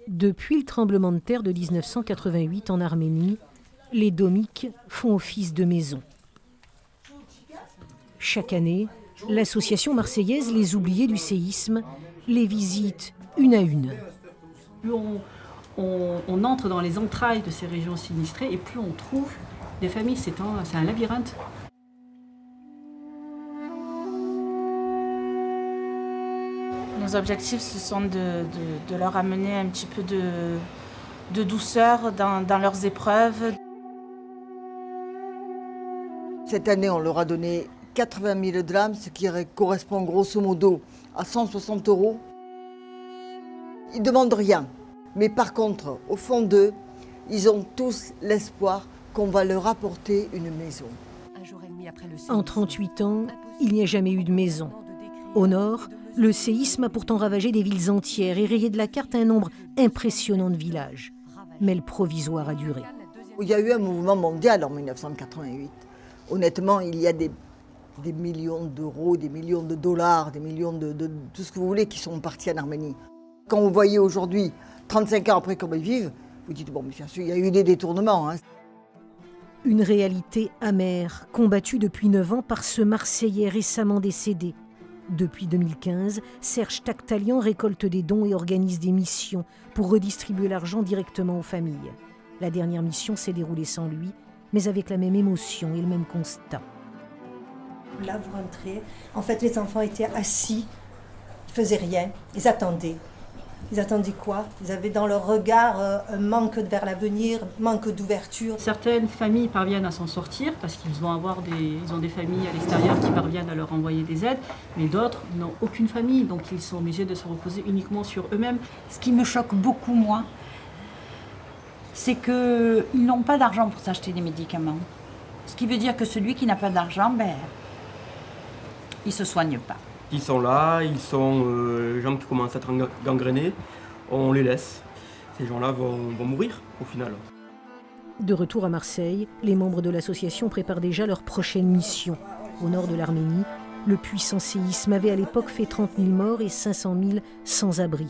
Depuis le tremblement de terre de 1988 en Arménie, les domiks font office de maison. Chaque année, l'association marseillaise Les Oubliés du séisme les visite une à une. Plus on entre dans les entrailles de ces régions sinistrées et plus on trouve des familles. C'est un labyrinthe. Nos objectifs, ce sont de leur amener un petit peu de douceur dans leurs épreuves. Cette année, on leur a donné 80 000 drams, ce qui correspond grosso modo à 160 €. Ils ne demandent rien. Mais par contre, au fond d'eux, ils ont tous l'espoir qu'on va leur apporter une maison. En 38 ans, il n'y a jamais eu de maison. Au nord, le séisme a pourtant ravagé des villes entières et rayé de la carte un nombre impressionnant de villages. Mais le provisoire a duré. Il y a eu un mouvement mondial en 1988. Honnêtement, il y a des millions d'euros, des millions de dollars, des millions de tout ce que vous voulez qui sont partis en Arménie. Quand vous voyez aujourd'hui, 35 ans après comment ils vivent, vous dites, bon, bien sûr, il y a eu des détournements. Une réalité amère, combattue depuis 9 ans par ce Marseillais récemment décédé. Depuis 2015, Serge Tactalian récolte des dons et organise des missions pour redistribuer l'argent directement aux familles. La dernière mission s'est déroulée sans lui, mais avec la même émotion et le même constat. Là, vous rentrez. En fait, les enfants étaient assis, ils faisaient rien, ils attendaient. Ils attendaient quoi? Ils avaient dans leur regard un manque vers l'avenir, manque d'ouverture. Certaines familles parviennent à s'en sortir parce qu'ils ont des familles à l'extérieur qui parviennent à leur envoyer des aides, mais d'autres n'ont aucune famille, donc ils sont obligés de se reposer uniquement sur eux-mêmes. Ce qui me choque beaucoup, moi, c'est qu'ils n'ont pas d'argent pour s'acheter des médicaments. Ce qui veut dire que celui qui n'a pas d'argent, il ne se soigne pas. Ils sont là, ils sont les gens qui commencent à être gangrénés, on les laisse. Ces gens-là vont mourir au final. De retour à Marseille, les membres de l'association préparent déjà leur prochaine mission. Au nord de l'Arménie, le puissant séisme avait à l'époque fait 30 000 morts et 500 000 sans-abri.